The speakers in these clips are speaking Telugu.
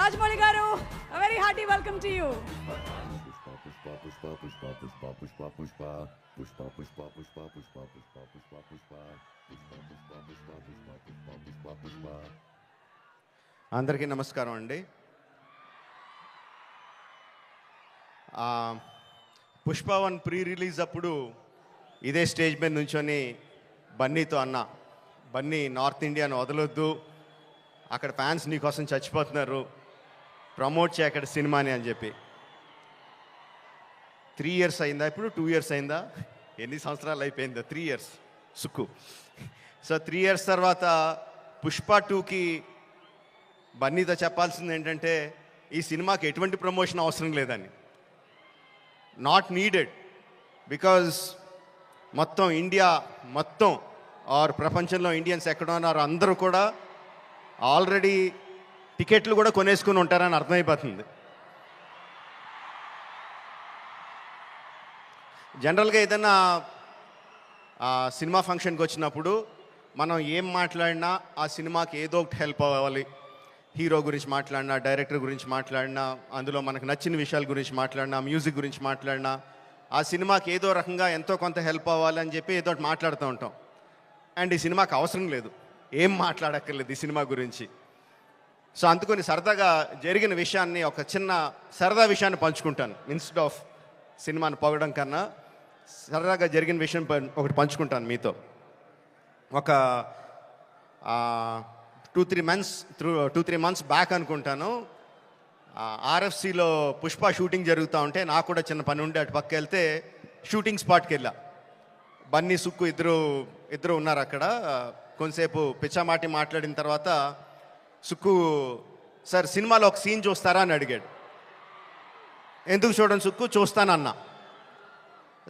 Rajmouli garu, a very hearty welcome to you. అందరికీ నమస్కారం అండి. పుష్ప 1 ప్రీ రిలీజ్ అప్పుడు ఇదే స్టేజ్ మీద నుంచొని బన్నీతో అన్నా, బన్నీ నార్త్ ఇండియాను వదలొద్దు, అక్కడ ఫ్యాన్స్ నీకోసం చచ్చిపోతున్నారు, ప్రమోట్ చేయ అక్కడ సినిమాని అని చెప్పి. 3 years అయిందా, ఇప్పుడు 2 years అయిందా, ఎన్ని సంవత్సరాలు అయిపోయిందో? 3 years సుక్కు. సో 3 years తర్వాత పుష్ప 2కి బన్నీతో చెప్పాల్సింది ఏంటంటే, ఈ సినిమాకి ఎటువంటి ప్రమోషన్ అవసరం లేదని. నాట్ నీడెడ్, బికాజ్ మొత్తం ఇండియా మొత్తం ఆర్ ప్రపంచంలో ఇండియన్స్ ఎక్కడ ఉన్నారో అందరూ కూడా ఆల్రెడీ టికెట్లు కూడా కొనేసుకుని ఉంటారని అర్థమైపోతుంది. జనరల్గా ఏదైనా సినిమా ఫంక్షన్కి వచ్చినప్పుడు మనం ఏం మాట్లాడినా ఆ సినిమాకి ఏదో ఒకటి హెల్ప్ అవ్వాలి. హీరో గురించి మాట్లాడినా, డైరెక్టర్ గురించి మాట్లాడినా, అందులో మనకు నచ్చిన విషయాల గురించి మాట్లాడినా, మ్యూజిక్ గురించి మాట్లాడినా, ఆ సినిమాకి ఏదో రకంగా ఎంతో కొంత హెల్ప్ అవ్వాలని చెప్పి ఏదో ఒకటి మాట్లాడుతూ ఉంటాం. అండ్ ఈ సినిమాకి అవసరం లేదు, ఏం మాట్లాడక్కర్లేదు ఈ సినిమా గురించి. సో అందుకని సరదాగా జరిగిన విషయాన్ని, ఒక చిన్న సరదా విషయాన్ని పంచుకుంటాను. ఇన్స్టెడ్ ఆఫ్ సినిమాని పొగడం కన్నా సరదాగా జరిగిన విషయం ఒకటి పంచుకుంటాను మీతో. ఒక 2-3 months బ్యాక్ అనుకుంటాను, ఆర్ఎఫ్సిలో పుష్ప షూటింగ్ జరుగుతూ ఉంటే నాకు కూడా చిన్న పని ఉండి అటు పక్క వెళ్తే షూటింగ్ స్పాట్కి వెళ్ళా. బన్నీ, సుక్కు ఇద్దరు ఉన్నారు అక్కడ. కొంతసేపు పిచ్చామాటి మాట్లాడిన తర్వాత సుక్కు, సార్ సినిమాలో ఒక సీన్ చూస్తారా అని అడిగాడు. ఎందుకు చూడండి సుక్కు, చూస్తానన్నా.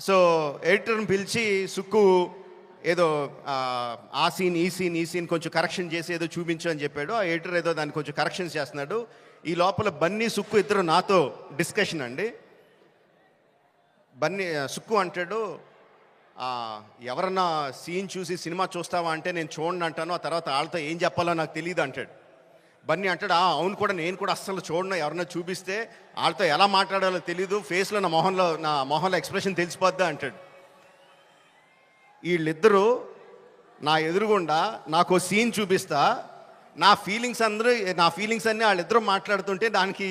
సో ఎడిటర్ని పిలిచి సుక్కు ఏదో ఆ సీన్ ఈ సీన్ కొంచెం కరెక్షన్ చేసి ఏదో చూపించు అని చెప్పాడు. ఆ ఎడిటర్ ఏదో దాన్ని కొంచెం కరెక్షన్స్ చేస్తున్నాడు. ఈ లోపల బన్నీ, సుక్కు ఇద్దరు నాతో డిస్కషన్ అండి. బన్నీ, సుక్కు అంటాడు, ఎవరన్నా సీన్ చూసి సినిమా చూస్తావా అంటే నేను చూడండి అంటాను, ఆ తర్వాత వాళ్ళతో ఏం చెప్పాలో నాకు తెలియదు అంటాడు. బన్నీ అంటాడు, అవును కూడా, నేను కూడా అస్సలు చూడను, ఎవరన్నా చూపిస్తే వాళ్ళతో ఎలా మాట్లాడాలో తెలీదు, ఫేస్లో నా మొహంలో ఎక్స్ప్రెషన్ తెలిసిపోద్దా అంటాడు. వీళ్ళిద్దరూ నా ఎదురుగుండా నాకు సీన్ చూపిస్తా, నా ఫీలింగ్స్ అన్నీ వాళ్ళిద్దరూ మాట్లాడుతుంటే దానికి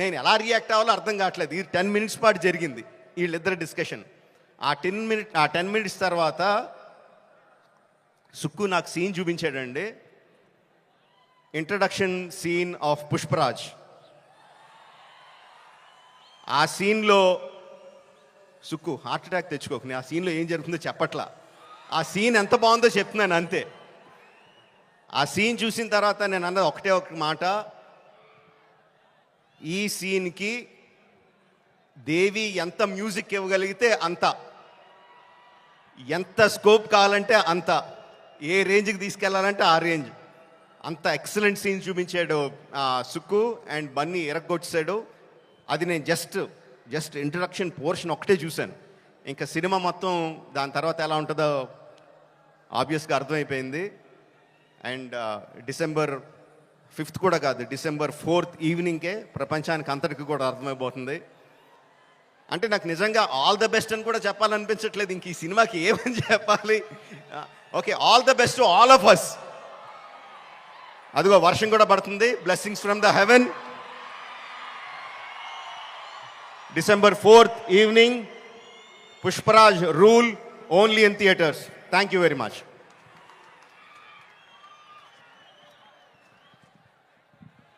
నేను ఎలా రియాక్ట్ అవ్వాలో అర్థం కావట్లేదు. ఈ 10 minutes పాటు జరిగింది వీళ్ళిద్దరు డిస్కషన్. ఆ 10 minutes తర్వాత సుక్కు నాకు సీన్ చూపించాడండి. Introduction scene of Pushparaj. ఆ సీన్లో సుక్కు హార్ట్ అటాక్ తెచ్చుకోకు, ఆ సీన్లో ఏం జరుగుతుందో చెప్పట్లా, ఆ సీన్ ఎంత బాగుందో చెప్తున్నాను అంతే. ఆ సీన్ చూసిన తర్వాత నేను అన్నది ఒకటే ఒక మాట, ఈ సీన్కి దేవి ఎంత మ్యూజిక్ ఇవ్వగలిగితే అంత, ఎంత స్కోప్ కావాలంటే అంత, ఏ రేంజ్కి తీసుకెళ్లాలంటే ఆ రేంజ్, అంత ఎక్సలెంట్ సీన్ చూపించాడు సుక్కు. అండ్ బన్నీ ఎరగొచ్చాడు. అది నేను జస్ట్ ఇంట్రడక్షన్ పోర్షన్ ఒకటే చూశాను. ఇంకా సినిమా మొత్తం దాని తర్వాత ఎలా ఉంటుందో ఆబ్వియస్గా అర్థమైపోయింది. అండ్ December 5th కూడా కాదు, December 4th ఈవినింగ్కే ప్రపంచానికి అంతటికి కూడా అర్థమైపోతుంది. అంటే నాకు నిజంగా ఆల్ ద బెస్ట్ అని కూడా చెప్పాలనిపించట్లేదు, ఇంక ఈ సినిమాకి ఏమని చెప్పాలి. Okay, all the best to all of us. అదిగో వర్షం కూడా పడుతుంది, blessings from the heaven. December 4th evening, Pushparaj rule, only in theatres. Thank you very much.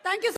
Thank you.